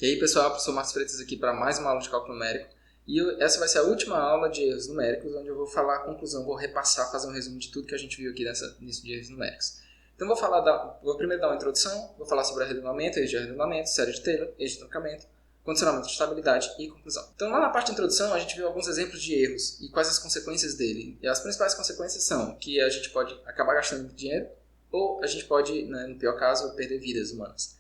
E aí, pessoal, professor Marcos Freitas aqui para mais uma aula de cálculo numérico. E essa vai ser a última aula de erros numéricos, onde eu vou falar a conclusão, vou repassar, fazer um resumo de tudo que a gente viu aqui nisso de erros numéricos. Então, vou primeiro dar uma introdução, vou falar sobre arredondamento, erros de arredondamento, série de Taylor, erros de truncamento, condicionamento de estabilidade e conclusão. Então, lá na parte de introdução, a gente viu alguns exemplos de erros e quais as consequências dele. E as principais consequências são que a gente pode acabar gastando muito dinheiro ou a gente pode, no pior caso, perder vidas humanas.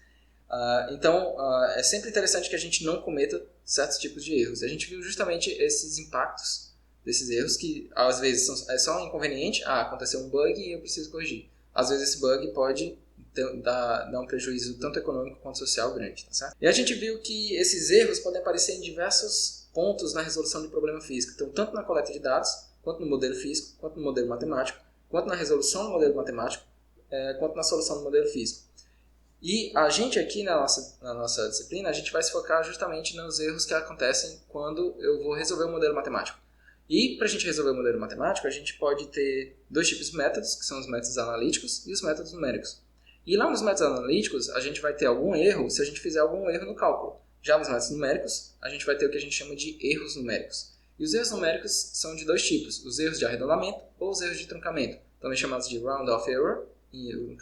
Então, é sempre interessante que a gente não cometa certos tipos de erros. A gente viu justamente esses impactos desses erros que, às vezes, é só um inconveniente. Aconteceu um bug e eu preciso corrigir. Às vezes, esse bug pode dar um prejuízo tanto econômico quanto social grande. Tá certo? E a gente viu que esses erros podem aparecer em diversos pontos na resolução de problema físico. Então, tanto na coleta de dados, quanto no modelo físico, quanto no modelo matemático, quanto na resolução do modelo matemático, quanto na solução do modelo físico. E a gente aqui na nossa disciplina, a gente vai se focar justamente nos erros que acontecem quando eu vou resolver um modelo matemático. E para a gente resolver o modelo matemático, a gente pode ter dois tipos de métodos, que são os métodos analíticos e os métodos numéricos. E lá nos métodos analíticos, a gente vai ter algum erro se a gente fizer algum erro no cálculo. Já nos métodos numéricos, a gente vai ter o que a gente chama de erros numéricos. E os erros numéricos são de dois tipos, os erros de arredondamento ou os erros de truncamento, também chamados de round-off error,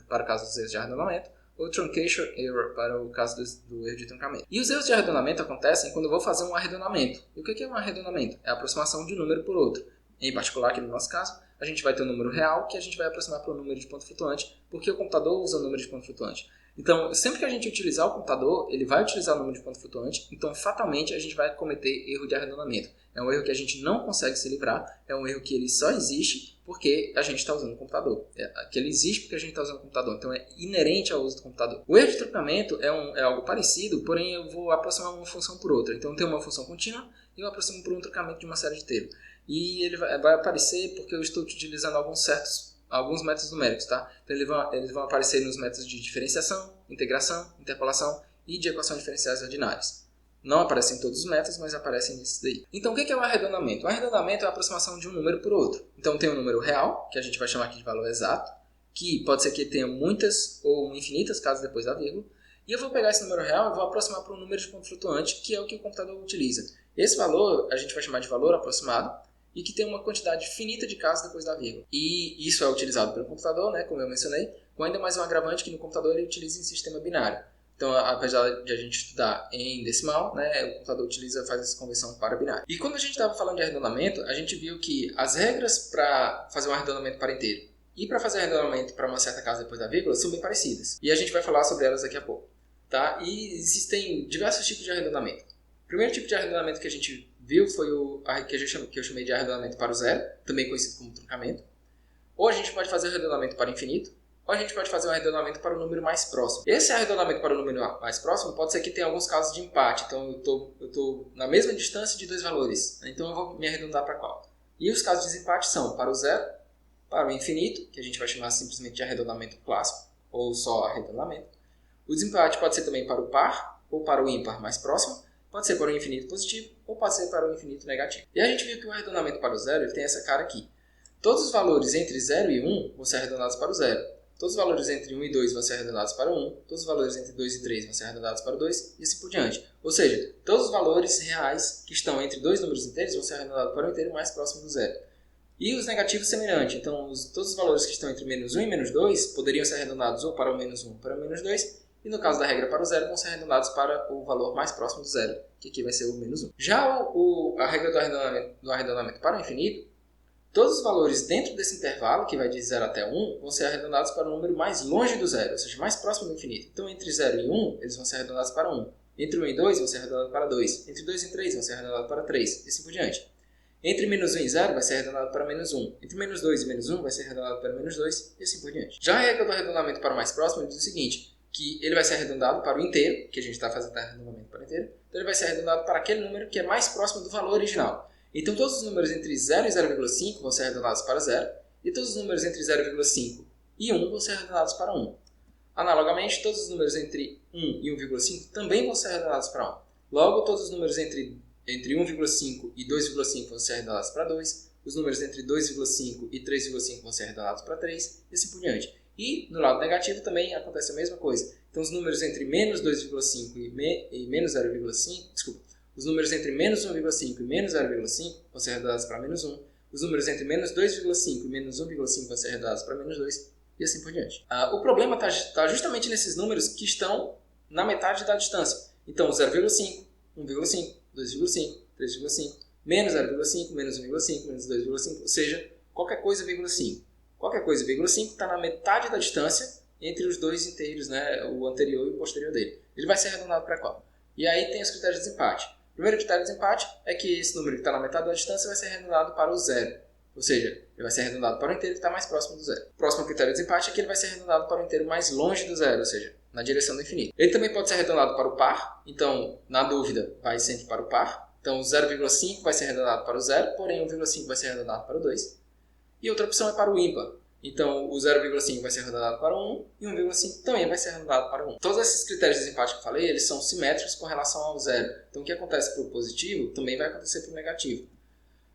para o caso dos erros de arredondamento, ou truncation error, para o caso do erro de truncamento. E os erros de arredondamento acontecem quando eu vou fazer um arredondamento. E o que é um arredondamento? É a aproximação de um número por outro. Em particular, aqui no nosso caso, a gente vai ter um número real que a gente vai aproximar para um número de ponto flutuante, porque o computador usa o número de ponto flutuante. Então, sempre que a gente utilizar o computador, ele vai utilizar o número de ponto flutuante, então fatalmente a gente vai cometer erro de arredondamento. É um erro que a gente não consegue se livrar, é um erro que ele só existe porque a gente está usando o computador. Que ele existe porque a gente está usando o computador, então é inerente ao uso do computador. O erro de truncamento é algo parecido, porém eu vou aproximar uma função por outra. Então tem uma função contínua e eu aproximo por um truncamento de uma série de Taylor. E ele vai aparecer porque eu estou utilizando alguns métodos numéricos, tá? Então eles vão aparecer nos métodos de diferenciação, integração, interpolação e de equações diferenciais ordinárias. Não aparecem em todos os métodos, mas aparecem nesses daí. Então o que é o arredondamento? O arredondamento é a aproximação de um número por outro. Então tem um número real, que a gente vai chamar aqui de valor exato, que pode ser que tenha muitas ou infinitas casas depois da vírgula, e eu vou pegar esse número real e vou aproximar para um número de ponto flutuante, que é o que o computador utiliza. Esse valor a gente vai chamar de valor aproximado, e que tem uma quantidade finita de casas depois da vírgula. E isso é utilizado pelo computador, né, como eu mencionei, com ainda mais um agravante que no computador ele utiliza em sistema binário. Então, apesar de a gente estudar em decimal, né, o computador faz essa conversão para binário. E quando a gente estava falando de arredondamento, a gente viu que as regras para fazer um arredondamento para inteiro e para fazer arredondamento para uma certa casa depois da vírgula são bem parecidas. E a gente vai falar sobre elas daqui a pouco. Tá? E existem diversos tipos de arredondamento. O primeiro tipo de arredondamento que a gente viu foi que eu chamei de arredondamento para o zero, também conhecido como truncamento. Ou a gente pode fazer arredondamento para o infinito, ou a gente pode fazer um arredondamento para o número mais próximo. Esse arredondamento para o número mais próximo pode ser que tenha alguns casos de empate. Então eu estou na mesma distância de dois valores. Então eu vou me arredondar para qual? E os casos de desempate são para o zero, para o infinito, que a gente vai chamar simplesmente de arredondamento clássico, ou só arredondamento. O desempate pode ser também para o par, ou para o ímpar mais próximo. Pode ser para o infinito positivo, ou pode ser para o infinito negativo. E a gente viu que o arredondamento para o zero ele tem essa cara aqui. Todos os valores entre 0 e 1 vão ser arredondados para o zero. Todos os valores entre 1 e 2 vão ser arredondados para 1, todos os valores entre 2 e 3 vão ser arredondados para 2 e assim por diante. Ou seja, todos os valores reais que estão entre dois números inteiros vão ser arredondados para o inteiro mais próximo do zero. E os negativos semelhante, então todos os valores que estão entre menos 1 e menos 2 poderiam ser arredondados ou para o menos 1 ou para o menos 2, e no caso da regra para o zero vão ser arredondados para o valor mais próximo do zero, que aqui vai ser o menos 1. Já a regra do arredondamento para o infinito, todos os valores dentro desse intervalo, que vai de 0 até 1, vão ser arredondados para um número mais longe do zero, ou seja, mais próximo do infinito. Então, entre 0 e 1, eles vão ser arredondados para 1. Entre 1 e 2, vão ser arredondados para 2. Entre 2 e 3, vão ser arredondados para 3. E assim por diante. Entre menos 1 e 0, vai ser arredondado para menos 1. Entre menos 2 e menos 1, vai ser arredondado para menos 2. E assim por diante. Já a regra do arredondamento para o mais próximo diz o seguinte, que ele vai ser arredondado para o inteiro, que a gente está fazendo arredondamento para o inteiro. Então, ele vai ser arredondado para aquele número que é mais próximo do valor original. Então, todos os números entre 0 e 0,5 vão ser arredondados para 0, e todos os números entre 0,5 e 1 vão ser arredondados para 1. Analogamente, todos os números entre 1 e 1,5 também vão ser arredondados para 1. Logo, todos os números entre 1,5 e 2,5 vão ser arredondados para 2, os números entre 2,5 e 3,5 vão ser arredondados para 3, e assim por diante. E no lado negativo também acontece a mesma coisa. Então os números entre menos 2,5 e menos 0,5, desculpa, os números entre menos 1,5 e menos 0,5 vão ser arredondados para menos 1. Os números entre menos 2,5 e menos 1,5 vão ser arredondados para menos 2 e assim por diante. O problema está justamente nesses números que estão na metade da distância. Então 0,5, 1,5, 2,5, 3,5, menos 0,5, menos 1,5, menos 2,5, ou seja, qualquer coisa, vírgula 5. Qualquer coisa, vírgula 5 está na metade da distância entre os dois inteiros, né, o anterior e o posterior dele. Ele vai ser arredondado para qual? E aí tem os critérios de desempate. O primeiro critério de desempate é que esse número que está na metade da distância vai ser arredondado para o zero. Ou seja, ele vai ser arredondado para o inteiro que está mais próximo do zero. O próximo critério de desempate é que ele vai ser arredondado para o inteiro mais longe do zero, ou seja, na direção do infinito. Ele também pode ser arredondado para o par, então, na dúvida, vai sempre para o par. Então, 0,5 vai ser arredondado para o zero, porém 1,5 vai ser arredondado para o 2. E outra opção é para o ímpar. Então, o 0,5 vai ser arredondado para 1 e 1,5 também vai ser arredondado para 1. Todos esses critérios de desempate que eu falei, eles são simétricos com relação ao zero. Então, o que acontece para o positivo também vai acontecer para o negativo.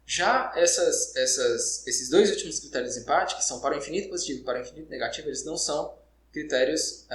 Já esses dois últimos critérios de desempate, que são para o infinito positivo e para o infinito negativo, eles não são critérios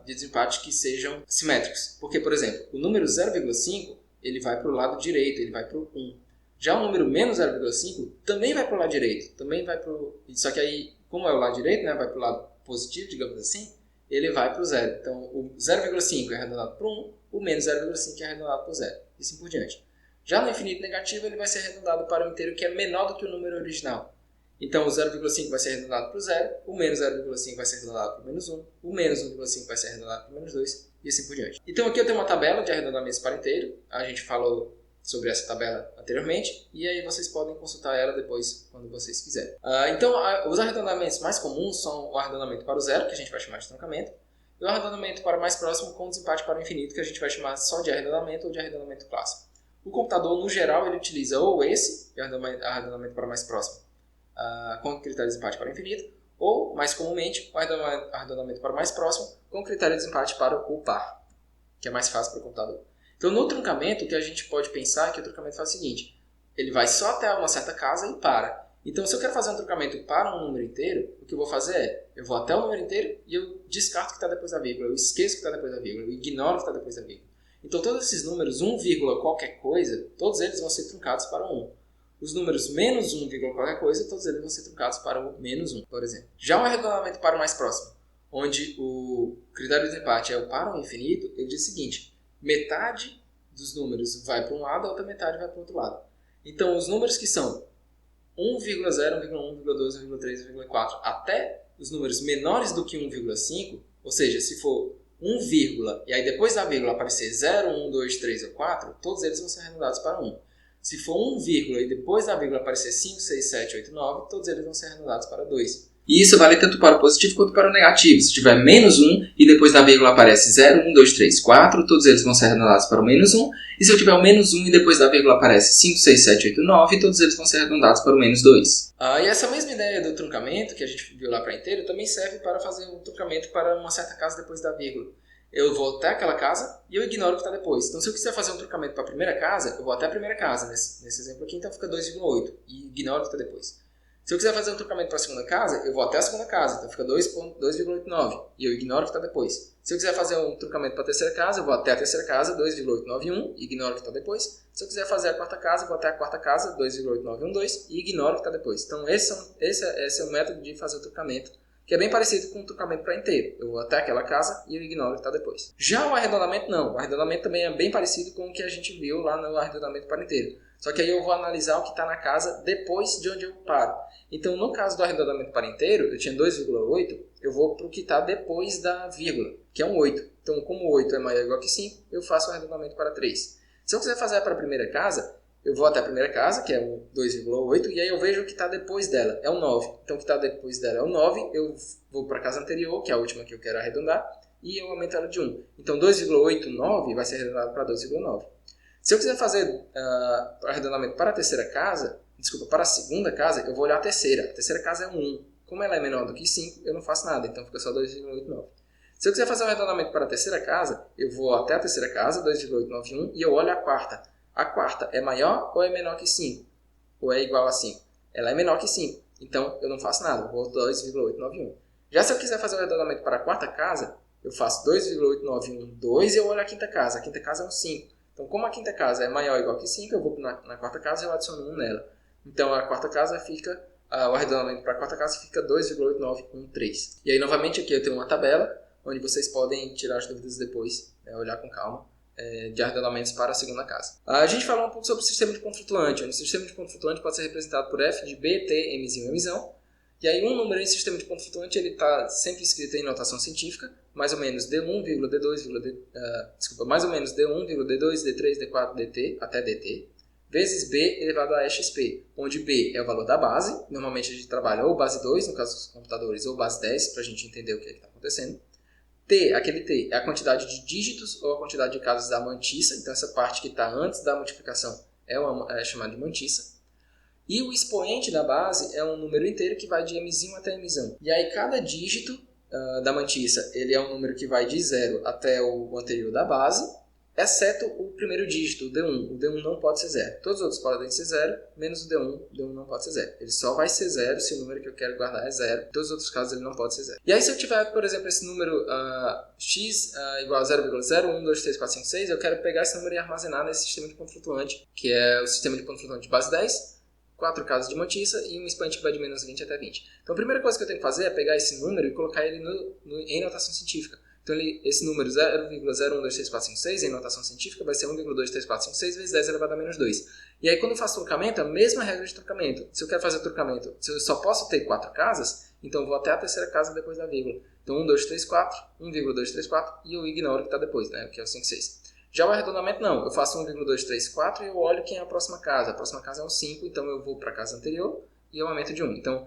de desempate que sejam simétricos. Porque, por exemplo, o número 0,5 ele vai para o lado direito, ele vai para o 1. Já o número menos 0,5 também vai para o lado direito, também vai para o... Só que aí, como é o lado direito, né, vai para o lado positivo, digamos assim, ele vai para o zero. Então, o 0,5 é arredondado para o 1, o menos 0,5 é arredondado para o zero, e assim por diante. Já no infinito negativo, ele vai ser arredondado para um inteiro que é menor do que o número original. Então, o 0,5 vai ser arredondado para o zero, o menos 0,5 vai ser arredondado para o menos 1, o menos 1,5 vai ser arredondado para o menos 2, e assim por diante. Então, aqui eu tenho uma tabela de arredondamentos para inteiro. A gente falou sobre essa tabela anteriormente, e aí vocês podem consultar ela depois, quando vocês quiserem. Então, os arredondamentos mais comuns são o arredondamento para o zero, que a gente vai chamar de truncamento, e o arredondamento para o mais próximo com desempate para o infinito, que a gente vai chamar só de arredondamento ou de arredondamento clássico. O computador, no geral, ele utiliza ou esse, arredondamento para o mais próximo, com critério de desempate para o infinito, ou, mais comumente, o arredondamento para o mais próximo com critério de desempate para o par, que é mais fácil para o computador. Então, no truncamento, o que a gente pode pensar é que o truncamento faz o seguinte: ele vai só até uma certa casa e para. Então, se eu quero fazer um truncamento para um número inteiro, o que eu vou fazer é, eu vou até o número inteiro e eu descarto o que está depois da vírgula, eu esqueço o que está depois da vírgula, eu ignoro o que está depois da vírgula. Então, todos esses números, 1, qualquer coisa, todos eles vão ser truncados para 1. Os números menos 1, qualquer coisa, todos eles vão ser truncados para o menos 1, por exemplo. Já o arredondamento para o mais próximo, onde o critério de desempate é o para o infinito, ele diz o seguinte: metade dos números vai para um lado, a outra metade vai para o outro lado. Então, os números que são 1,0, 1,1, 1,2, 1,3, 1,4 até os números menores do que 1,5, ou seja, se for 1, e aí depois da vírgula aparecer 0, 1, 2, 3 ou 4, todos eles vão ser arredondados para 1. Se for 1, e depois da vírgula aparecer 5, 6, 7, 8, 9, todos eles vão ser arredondados para 2. E isso vale tanto para o positivo quanto para o negativo. Se tiver menos 1 e depois da vírgula aparece 0, 1, 2, 3, 4, todos eles vão ser arredondados para o menos 1. E se eu tiver o menos 1 e depois da vírgula aparece 5, 6, 7, 8, 9, todos eles vão ser arredondados para o menos 2. E essa mesma ideia do truncamento, que a gente viu lá para inteiro, também serve para fazer um truncamento para uma certa casa depois da vírgula. Eu vou até aquela casa e eu ignoro o que está depois. Então, se eu quiser fazer um truncamento para a primeira casa, eu vou até a primeira casa, nesse exemplo aqui, então fica 2,8 e ignoro o que está depois. Se eu quiser fazer um truncamento para a segunda casa, eu vou até a segunda casa, então fica 2,89 e eu ignoro o que está depois. Se eu quiser fazer um truncamento para a terceira casa, eu vou até a terceira casa, 2,891 e ignoro o que está depois. Se eu quiser fazer a quarta casa, eu vou até a quarta casa, 2,8912 e ignoro o que está depois. Então, esse é o método de fazer o truncamento, que é bem parecido com o truncamento para inteiro. Eu vou até aquela casa e eu ignoro o que está depois. Já o arredondamento não. O arredondamento também é bem parecido com o que a gente viu lá no arredondamento para inteiro. Só que aí eu vou analisar o que está na casa depois de onde eu paro. Então, no caso do arredondamento para inteiro, eu tinha 2,8, eu vou para o que está depois da vírgula, que é um 8. Então, como 8 é maior ou igual que 5, eu faço o arredondamento para 3. Se eu quiser fazer para a primeira casa, eu vou até a primeira casa, que é o 2,8, e aí eu vejo o que está depois dela, é o 9. Então, o que está depois dela é o 9, eu vou para a casa anterior, que é a última que eu quero arredondar, e eu aumento ela de 1. Então, 2,89 vai ser arredondado para 2,9. Se eu quiser fazer arredondamento para a terceira casa, para a segunda casa, eu vou olhar a terceira. A terceira casa é 1. Como ela é menor do que 5, eu não faço nada, então fica só 2,89. Se eu quiser fazer um arredondamento para a terceira casa, eu vou até a terceira casa, 2,891, e eu olho a quarta. A quarta é maior ou é menor que 5? Ou é igual a 5? Ela é menor que 5, então eu não faço nada, eu vou 2,891. Já se eu quiser fazer o arredondamento para a quarta casa, eu faço 2,8912 e eu olho a quinta casa. A quinta casa é um 5. Então, como a quinta casa é maior ou igual que 5, eu vou na quarta casa e eu adiciono 1 nela. Então, a quarta casa fica, o arredondamento para a quarta casa fica 2,8913. E aí, novamente, aqui eu tenho uma tabela, onde vocês podem tirar as dúvidas depois, olhar com calma, de arredondamentos para a segunda casa. A gente falou um pouco sobre o sistema de ponto flutuante, onde o sistema de ponto flutuante pode ser representado por f de b, t, mzinho, mzão. E aí, um número em sistema de ponto flutuante ele está sempre escrito em notação científica, mais ou menos D1, D2, mais ou menos D1, D2, D3, D4, dt, até dt, vezes b elevado a xp, onde b é o valor da base, normalmente a gente trabalha ou base 2, no caso dos computadores, ou base 10, para a gente entender o que está acontecendo. T, aquele T, é a quantidade de dígitos ou a quantidade de casas da mantissa, então essa parte que está antes da multiplicação é chamada de mantissa. E o expoente da base é um número inteiro que vai de mzinho até mzão. E aí cada dígito da mantissa ele é um número que vai de 0 até o anterior da base, exceto o primeiro dígito, o D1. O D1 não pode ser 0. Todos os outros podem ser 0, menos o D1. O D1 não pode ser 0. Ele só vai ser 0 se o número que eu quero guardar é 0. Em todos os outros casos ele não pode ser 0. E aí se eu tiver, por exemplo, esse número x igual a 0,012345 eu quero pegar esse número e armazenar nesse sistema de ponto flutuante, que é o sistema de ponto flutuante de base 10, 4 casas de mantissa e um expoente que vai de menos 20 até 20. Então a primeira coisa que eu tenho que fazer é pegar esse número e colocar ele em notação científica. Então esse número 0,012345 em notação científica vai ser 1,23456 vezes 10 elevado a menos 2. E aí quando eu faço trocamento, a mesma regra de trocamento. Se eu quero fazer trocamento, se eu só posso ter 4 casas, então eu vou até a terceira casa depois da vírgula. Então 1, 2, 3, 4, 1,234 e eu ignoro o que está depois, né? Que é o 5, 6. Já o arredondamento não, eu faço 1,234 e eu olho quem é a próxima casa. A próxima casa é um 5, então eu vou para a casa anterior e eu aumento de 1. Então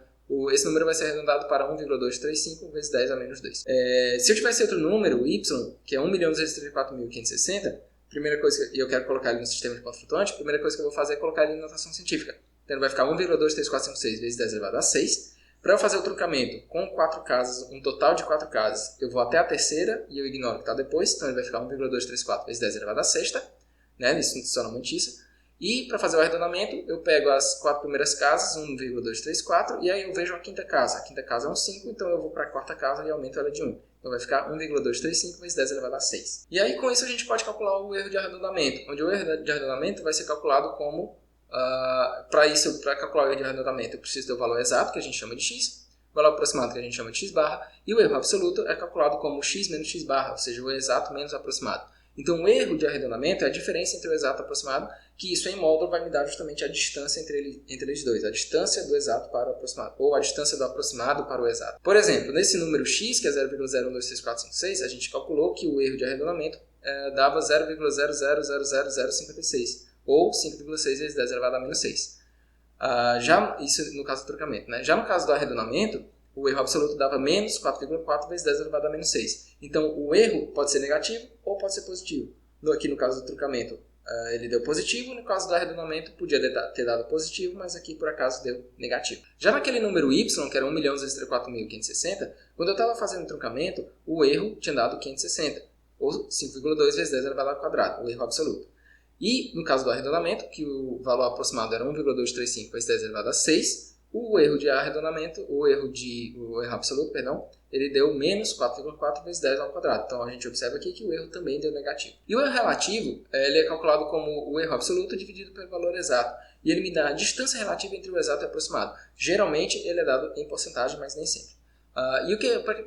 esse número vai ser arredondado para 1,235 vezes 10 a menos 2. Se eu tivesse outro número, y, que é 1.234.560, primeira coisa que eu quero colocar ele no sistema de ponto flutuante, a primeira coisa que eu vou fazer é colocar ele em notação científica. Então ele vai ficar 1,23456 vezes 10 elevado a 6. Para eu fazer o trocamento com 4 casas, um total de 4 casas, eu vou até a terceira e eu ignoro o que está depois, então ele vai ficar 1,234 vezes 10 elevado a sexta, né? Isso só na mantissa. E para fazer o arredondamento, eu pego as 4 primeiras casas, 1,234, e aí eu vejo a quinta casa. A quinta casa é um 5, então eu vou para a quarta casa e aumento ela de 1. Então vai ficar 1,235 vezes 10 elevado a 6. E aí com isso a gente pode calcular o erro de arredondamento, onde o erro de arredondamento vai ser calculado como... para calcular o erro de arredondamento, eu preciso do valor exato, que a gente chama de x, o valor aproximado, que a gente chama de x barra, e o erro absoluto é calculado como x menos x barra, ou seja, o exato menos o aproximado. Então, o erro de arredondamento é a diferença entre o exato e o aproximado, que isso em módulo vai me dar justamente a distância entre eles dois, a distância do exato para o aproximado, ou a distância do aproximado para o exato. Por exemplo, nesse número x, que é 0,01234556, a gente calculou que o erro de arredondamento dava 0,0000056, ou 5,6 vezes 10 elevado a menos 6. Isso no caso do trocamento, né? Já no caso do arredondamento, o erro absoluto dava menos 4,4 vezes 10 elevado a menos 6. Então, o erro pode ser negativo ou pode ser positivo. Aqui no caso do trocamento, ele deu positivo. No caso do arredondamento, podia ter dado positivo, mas aqui por acaso deu negativo. Já naquele número y, que era 1.234.560, quando eu estava fazendo o trocamento, o erro tinha dado 560, ou 5,2 vezes 10 elevado ao quadrado, o erro absoluto. E no caso do arredondamento, que o valor aproximado era 1,235 vezes 10 elevado a 6, o erro de arredondamento, o erro absoluto, ele deu menos 4,4 vezes 10 ao quadrado. Então a gente observa aqui que o erro também deu negativo. E o erro relativo, ele é calculado como o erro absoluto dividido pelo valor exato. E ele me dá a distância relativa entre o exato e o aproximado. Geralmente ele é dado em porcentagem, mas nem sempre.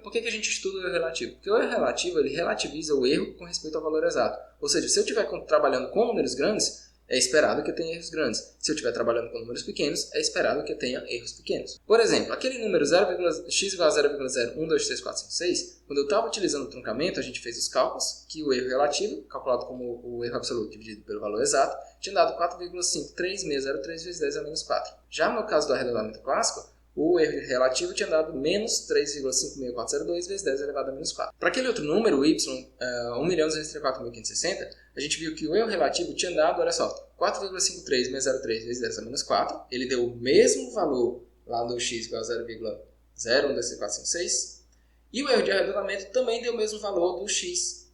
Por que a gente estuda o erro relativo? Porque o erro relativo ele relativiza o erro com respeito ao valor exato. Ou seja, se eu estiver trabalhando com números grandes, é esperado que eu tenha erros grandes. Se eu estiver trabalhando com números pequenos, é esperado que eu tenha erros pequenos. Por exemplo, aquele número x igual a 0,01234556, quando eu estava utilizando o truncamento, a gente fez os cálculos, que o erro relativo, calculado como o erro absoluto dividido pelo valor exato, tinha dado 4,53603 vezes 10 a menos 4. Já no caso do arredondamento clássico, o erro relativo tinha dado menos 3,56402 vezes 10 elevado a menos 4. Para aquele outro número, y, 1.234.560, a gente viu que o erro relativo tinha dado, olha só, 4,53603 vezes 10 a menos 4. Ele deu o mesmo valor lá do x igual a 0,012456. E o erro de arredondamento também deu o mesmo valor do x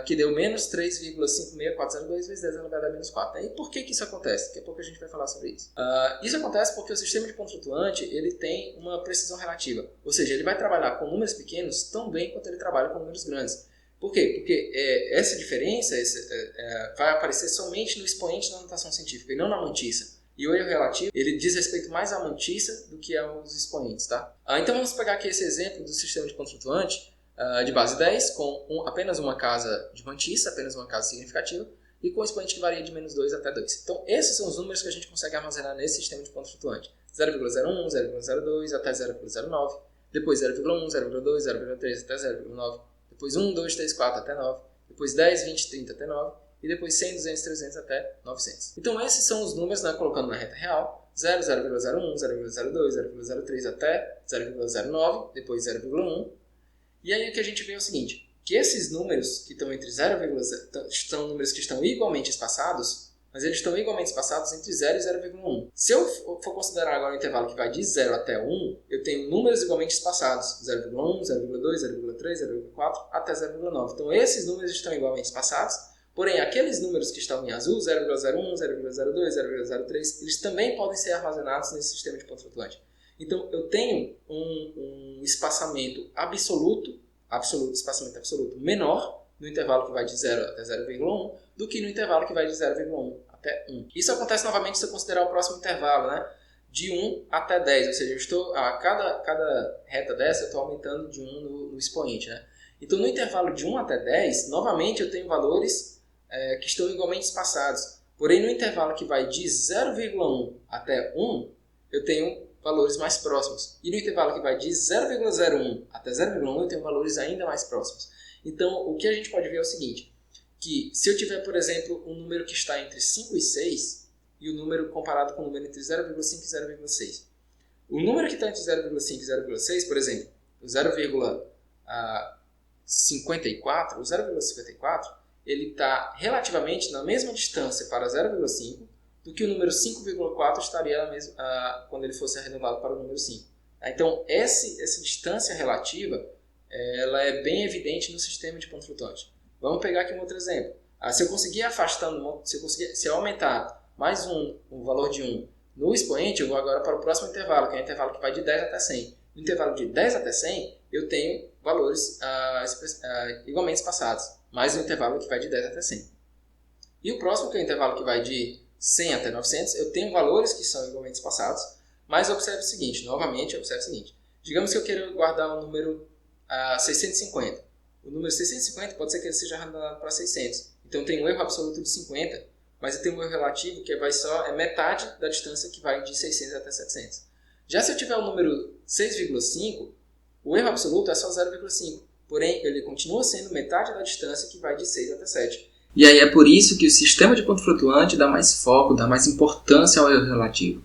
que deu menos 3,56402 vezes 10 elevado a menos 4. E por que isso acontece? Daqui a pouco a gente vai falar sobre isso. Isso acontece porque o sistema de ponto flutuante ele tem uma precisão relativa. Ou seja, ele vai trabalhar com números pequenos tão bem quanto ele trabalha com números grandes. Por quê? Porque essa diferença vai aparecer somente no expoente da notação científica e não na mantissa. E o erro relativo, ele diz respeito mais à mantissa do que aos expoentes, tá? Então vamos pegar aqui esse exemplo do sistema de ponto flutuante de base 10, com apenas uma casa de mantissa, apenas uma casa significativa, e com expoente que varia de menos 2 até 2. Então esses são os números que a gente consegue armazenar nesse sistema de ponto flutuante. 0,01, 0,02 até 0,09, depois 0,1, 0,2, 0,3 até 0,9, depois 1, 2, 3, 4 até 9, depois 10, 20, 30 até 9, e depois 100, 200, 300 até 900. Então esses são os números, né, colocando na reta real, 0, 0,01, 0,02, 0,03 até 0,09, depois 0,1. E aí o que a gente vê é o seguinte, que esses números que estão entre 0,0 são números que estão igualmente espaçados, mas eles estão igualmente espaçados entre 0 e 0,1. Se eu for considerar agora o intervalo que vai de 0 até 1, eu tenho números igualmente espaçados, 0,1, 0,2, 0,3, 0,4 até 0,9. Então esses números estão igualmente espaçados, porém aqueles números que estão em azul, 0,01, 0,02, 0,03, eles também podem ser armazenados nesse sistema de ponto flutuante. Então eu tenho um espaçamento espaçamento absoluto menor no intervalo que vai de 0 até 0,1 do que no intervalo que vai de 0,1 até 1. Isso acontece novamente se eu considerar o próximo intervalo, né? De 1 até 10, ou seja, eu estou, a cada reta dessa eu estou aumentando de 1 no expoente, né? Então no intervalo de 1 até 10, novamente eu tenho valores que estão igualmente espaçados. Porém no intervalo que vai de 0,1 até 1, eu tenho valores mais próximos. E no intervalo que vai de 0,01 até 0,1 eu tenho valores ainda mais próximos. Então o que a gente pode ver é o seguinte, que se eu tiver, por exemplo, um número que está entre 5 e 6 e o número comparado com o número entre 0,5 e 0,6. O número que está entre 0,5 e 0,6, por exemplo, o 0,54, o 0,54, ele está relativamente na mesma distância para 0,5 do que o número 5,4 estaria quando ele fosse arredondado para o número 5. Então, essa distância relativa ela é bem evidente no sistema de ponto flutuante. Vamos pegar aqui um outro exemplo. Se eu conseguir se eu aumentar mais um valor de 1 no expoente, eu vou agora para o próximo intervalo, que é o intervalo que vai de 10 até 100. No intervalo de 10 até 100, eu tenho valores igualmente espaçados, mais no intervalo que vai de 10 até 100. E o próximo, que é o intervalo que vai de 100 até 900, eu tenho valores que são igualmente espaçados, mas observe o seguinte, digamos que eu queira guardar o número 650. O número 650 pode ser que ele seja arredondado para 600. Então tem um erro absoluto de 50, mas eu tenho um erro relativo que é metade da distância que vai de 600 até 700. Já se eu tiver o número 6,5, o erro absoluto é só 0,5. Porém, ele continua sendo metade da distância que vai de 6 até 7. E aí é por isso que o sistema de ponto flutuante dá mais foco, dá mais importância ao erro relativo.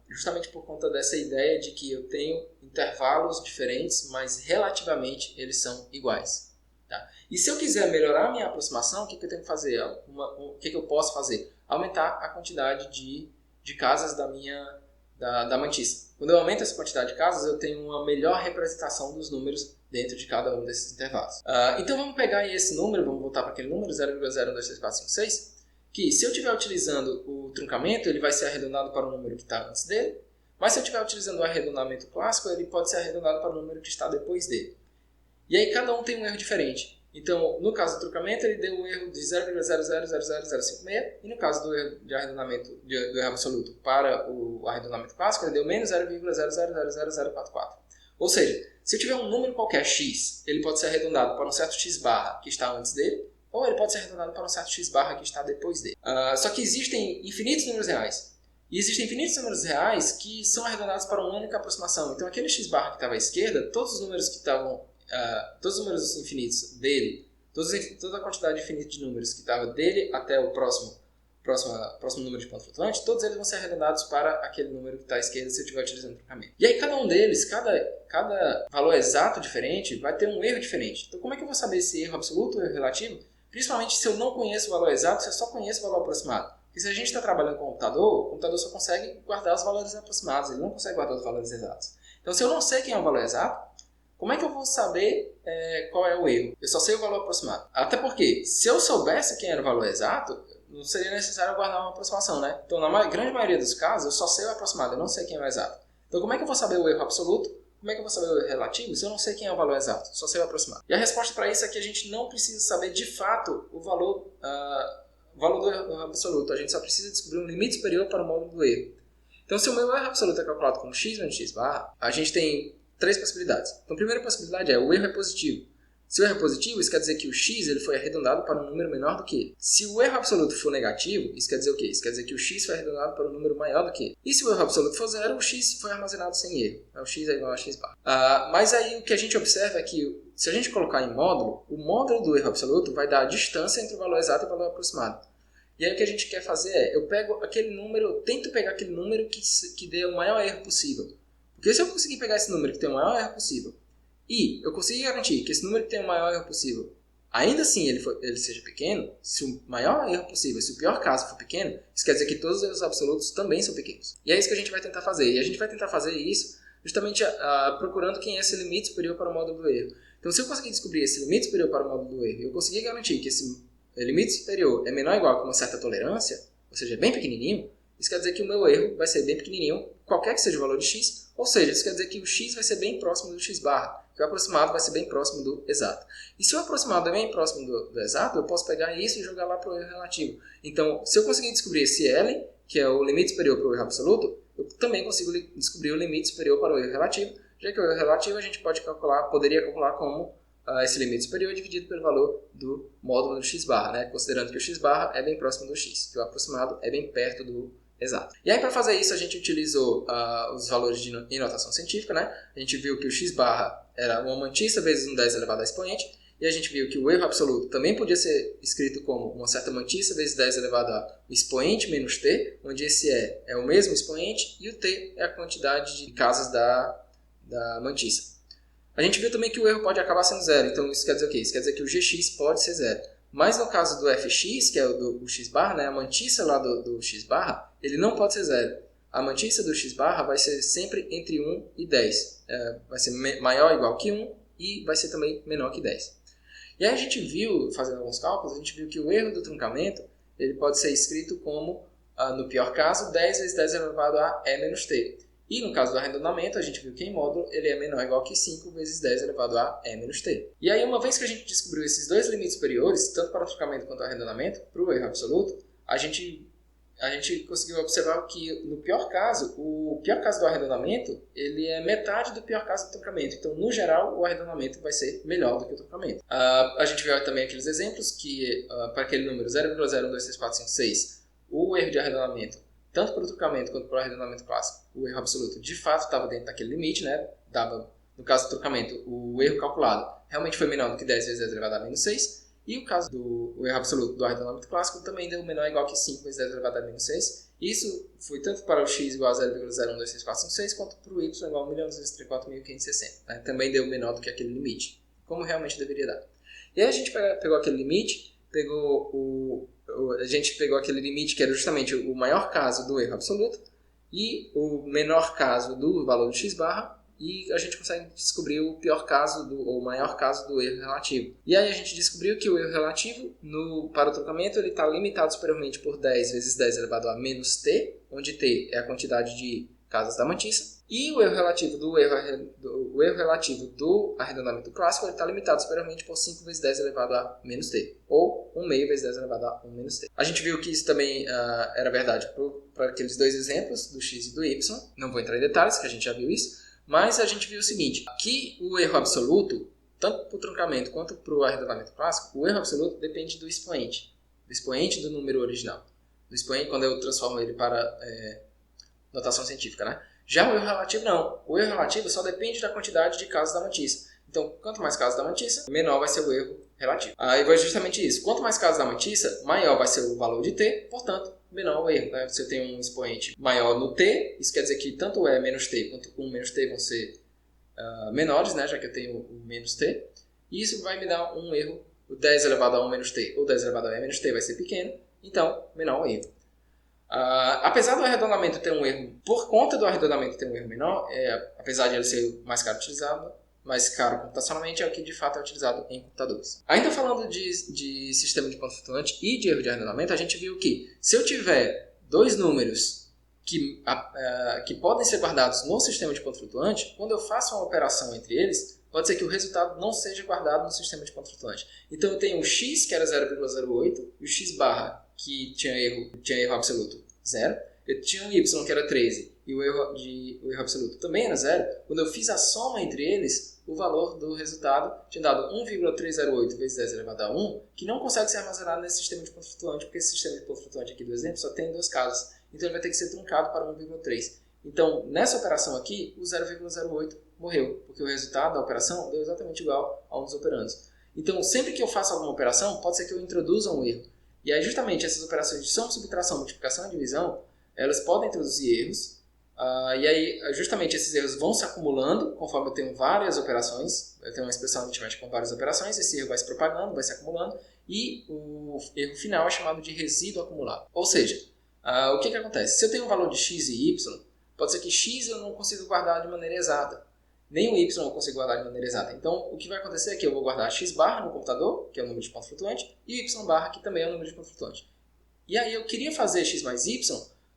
Justamente por conta dessa ideia de que eu tenho intervalos diferentes, mas relativamente eles são iguais. Tá? E se eu quiser melhorar a minha aproximação, o que eu tenho que fazer? O que eu posso fazer? Aumentar a quantidade de casas da mantissa. Quando eu aumento essa quantidade de casas, eu tenho uma melhor representação dos números dentro de cada um desses intervalos. Então vamos pegar aí esse número, vamos voltar para aquele número 0,012345 que se eu estiver utilizando o truncamento, ele vai ser arredondado para o número que está antes dele, mas se eu estiver utilizando o arredondamento clássico, ele pode ser arredondado para o número que está depois dele. E aí cada um tem um erro diferente. Então, no caso do truncamento, ele deu um erro de 0,0000056, e no caso do erro de arredondamento do erro absoluto para o arredondamento clássico, ele deu menos 0,0000044. Ou seja, se eu tiver um número qualquer x, ele pode ser arredondado para um certo x barra que está antes dele, ou ele pode ser arredondado para um certo x barra que está depois dele. Só que existem infinitos números reais. E existem infinitos números reais que são arredondados para uma única aproximação. Então aquele x barra que estava à esquerda, todos os números infinitos dele, toda a quantidade infinita de números que estava dele até o próximo número de ponto flutuante, todos eles vão ser arredondados para aquele número que está à esquerda se eu estiver utilizando o truncamento. E aí cada um deles, cada valor exato diferente, vai ter um erro diferente. Então como é que eu vou saber se erro absoluto ou erro relativo? Principalmente se eu não conheço o valor exato, se eu só conheço o valor aproximado. Porque se a gente está trabalhando com o computador só consegue guardar os valores aproximados, ele não consegue guardar os valores exatos. Então se eu não sei quem é o valor exato, Como é que eu vou saber qual é o erro? Eu só sei o valor aproximado. Até porque, se eu soubesse quem era o valor exato, não seria necessário guardar uma aproximação, né? Então, na grande maioria dos casos, eu só sei o aproximado, eu não sei quem é o exato. Então, como é que eu vou saber o erro absoluto? Como é que eu vou saber o erro relativo se eu não sei quem é o valor exato? Só sei o aproximado. E a resposta para isso é que a gente não precisa saber de fato o valor do erro absoluto. A gente só precisa descobrir um limite superior para o módulo do erro. Então, se o meu erro absoluto é calculado como x menos x barra, a gente tem 3 possibilidades. Então, a primeira possibilidade é o erro é positivo. Se o erro é positivo, isso quer dizer que o x ele foi arredondado para um número menor do que ele. Se o erro absoluto for negativo, isso quer dizer o quê? Isso quer dizer que o x foi arredondado para um número maior do que ele. E se o erro absoluto for zero, o x foi armazenado sem erro. O x é igual a x barra. Mas aí o que a gente observa é que, se a gente colocar em módulo, o módulo do erro absoluto vai dar a distância entre o valor exato e o valor aproximado. E aí o que a gente quer fazer é, eu pego aquele número, eu tento pegar aquele número que dê o maior erro possível. Porque se eu conseguir pegar esse número que tem o maior erro possível, e eu conseguir garantir que esse número que tem o maior erro possível, ainda assim ele seja pequeno, se o maior erro possível, se o pior caso for pequeno, isso quer dizer que todos os erros absolutos também são pequenos. E é isso que a gente vai tentar fazer. E a gente vai tentar fazer isso justamente procurando quem é esse limite superior para o módulo do erro. Então, se eu conseguir descobrir esse limite superior para o módulo do erro, eu conseguir garantir que esse limite superior é menor ou igual a uma certa tolerância, ou seja, é bem pequenininho, isso quer dizer que o meu erro vai ser bem pequenininho, qualquer que seja o valor de x, ou seja, isso quer dizer que o x vai ser bem próximo do x barra, que o aproximado vai ser bem próximo do exato. E se o aproximado é bem próximo do exato, eu posso pegar isso e jogar lá para o erro relativo. Então, se eu conseguir descobrir esse L, que é o limite superior para o erro absoluto, eu também consigo descobrir o limite superior para o erro relativo, já que o erro relativo a gente poderia calcular como esse limite superior dividido pelo valor do módulo do x barra, né? Considerando que o x barra é bem próximo do x, que o aproximado é bem perto do exato. E aí, para fazer isso, a gente utilizou os valores em notação científica, né? A gente viu que o x barra era uma mantissa vezes um 10 elevado a expoente, e a gente viu que o erro absoluto também podia ser escrito como uma certa mantissa vezes 10 elevado a expoente menos t, onde esse é o mesmo expoente e o t é a quantidade de casas da mantissa. A gente viu também que o erro pode acabar sendo zero, então isso quer dizer o quê? Isso quer dizer que o gx pode ser zero. Mas no caso do fx, que é o do x barra, né, a mantissa lá do x barra, ele não pode ser zero. A mantissa do x barra vai ser sempre entre 1 e 10. Vai ser maior ou igual que 1 e vai ser também menor que 10. E aí a gente viu, fazendo alguns cálculos, a gente viu que o erro do truncamento ele pode ser escrito como, no pior caso, 10 vezes 10 elevado a e menos t. E no caso do arredondamento, a gente viu que em módulo ele é menor ou igual que 5 vezes 10 elevado a e menos t. E aí, uma vez que a gente descobriu esses dois limites superiores, tanto para o truncamento quanto para o arredondamento, para o erro absoluto, a gente conseguiu observar que, no pior caso, o pior caso do arredondamento, ele é metade do pior caso do truncamento. Então, no geral, o arredondamento vai ser melhor do que o truncamento. A gente viu também aqueles exemplos que, para aquele número 0,01234556, o erro de arredondamento, tanto para o truncamento quanto para o arredondamento clássico, o erro absoluto de fato estava dentro daquele limite, né? Dava, no caso do truncamento, o erro calculado realmente foi menor do que 10 vezes 10 elevado a menos 6, e o caso do erro absoluto do arredondamento clássico também deu menor ou igual que 5 vezes 10 elevado a menos 6. Isso foi tanto para o x igual a 0,01234556 quanto para o y igual a 1.234.560. Né? Também deu menor do que aquele limite, como realmente deveria dar. E aí a gente pegou aquele limite, a gente pegou aquele limite que era justamente o maior caso do erro absoluto e o menor caso do valor do x barra, e a gente consegue descobrir o pior caso ou o maior caso do erro relativo. E aí a gente descobriu que o erro relativo para o truncamento ele está limitado superiormente por 10 vezes 10 elevado a menos t, onde t é a quantidade de casas da mantissa. E o erro relativo do arredondamento clássico está limitado superiormente por 5 vezes 10 elevado a menos t, ou 1 meio vezes 10 elevado a 1 menos t. A gente viu que isso também era verdade para aqueles dois exemplos, do x e do y. Não vou entrar em detalhes, que a gente já viu isso. Mas a gente viu o seguinte, que o erro absoluto, tanto para o truncamento quanto para o arredondamento clássico, o erro absoluto depende do expoente do número original. Do expoente, quando eu transformo ele para notação científica, né? Já o erro relativo não. O erro relativo só depende da quantidade de casos da mantissa. Então, quanto mais casos da mantissa, menor vai ser o erro relativo. E vai justamente isso. Quanto mais casos da mantissa, maior vai ser o valor de t, portanto, menor o erro. Né? Se eu tenho um expoente maior no t, isso quer dizer que tanto o e menos t quanto o 1 menos t vão ser menores, né? Já que eu tenho o menos t. E isso vai me dar um erro, o 10 elevado a 1 menos t ou 10 elevado a e menos t vai ser pequeno, então menor o erro. Apesar do arredondamento ter um erro, por conta do arredondamento ter um erro menor, apesar de ele ser mais caro utilizado, mais caro computacionalmente, é o que de fato é utilizado em computadores. Ainda falando de sistema de ponto flutuante e de erro de arredondamento, a gente viu que se eu tiver dois números que podem ser guardados no sistema de ponto flutuante, quando eu faço uma operação entre eles, pode ser que o resultado não seja guardado no sistema de ponto flutuante. Então eu tenho o x, que era 0,08, e o x barra, que tinha erro absoluto, 0. Eu tinha um y, que era 13, e o erro absoluto também era 0. Quando eu fiz a soma entre eles, o valor do resultado tinha dado 1,308 vezes 10 elevado a 1, que não consegue ser armazenado nesse sistema de ponto flutuante, porque esse sistema de ponto flutuante aqui do exemplo só tem 2 casas. Então ele vai ter que ser truncado para 1,3. Então, nessa operação aqui, o 0,08 morreu, porque o resultado da operação deu exatamente igual a um dos operandos. Então, sempre que eu faço alguma operação, pode ser que eu introduza um erro. E aí, justamente, essas operações de soma, subtração, multiplicação e divisão, elas podem introduzir erros. E aí, justamente, esses erros vão se acumulando conforme eu tenho várias operações. Eu tenho uma expressão aritmética com várias operações, esse erro vai se propagando, vai se acumulando, e o erro final é chamado de resíduo acumulado. Ou seja, o que acontece? Se eu tenho um valor de x e y, pode ser que x eu não consiga guardar de maneira exata, nem o y eu consigo guardar de maneira exata. Então, o que vai acontecer é que eu vou guardar x barra no computador, que é o número de ponto flutuante, e o y barra, que também é o número de ponto flutuante. E aí eu queria fazer x mais y,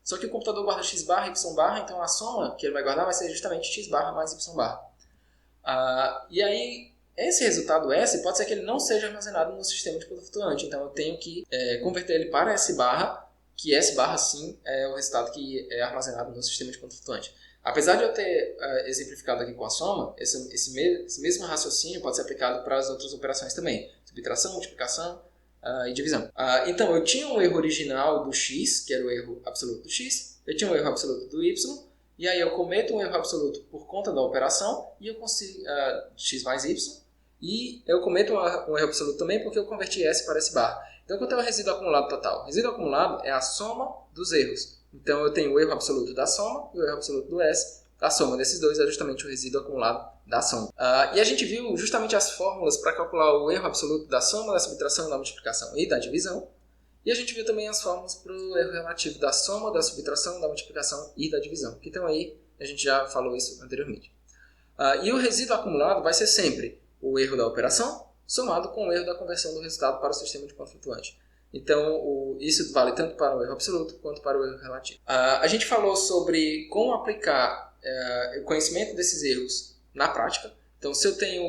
só que o computador guarda x barra e y barra, então a soma que ele vai guardar vai ser justamente x barra mais y barra. E aí, esse resultado S pode ser que ele não seja armazenado no sistema de ponto flutuante, então eu tenho que converter ele para S barra, que S barra sim é o resultado que é armazenado no sistema de ponto flutuante. Apesar de eu ter exemplificado aqui com a soma, esse mesmo raciocínio pode ser aplicado para as outras operações também. Subtração, multiplicação e divisão. Então, eu tinha um erro original do x, que era o erro absoluto do x. Eu tinha um erro absoluto do y. E aí eu cometo um erro absoluto por conta da operação e eu consigo x mais y. E eu cometo um erro absoluto também porque eu converti S para S barra. Então, quanto é o resíduo acumulado total? O resíduo acumulado é a soma dos erros. Então, eu tenho o erro absoluto da soma e o erro absoluto do S. A soma desses dois é justamente o resíduo acumulado da soma. E a gente viu justamente as fórmulas para calcular o erro absoluto da soma, da subtração, da multiplicação e da divisão. E a gente viu também as fórmulas para o erro relativo da soma, da subtração, da multiplicação e da divisão. Então, aí, a gente já falou isso anteriormente. E o resíduo acumulado vai ser sempre o erro da operação somado com o erro da conversão do resultado para o sistema de ponto flutuante. Então, isso vale tanto para o erro absoluto quanto para o erro relativo. A gente falou sobre como aplicar o conhecimento desses erros na prática. Então, se eu tenho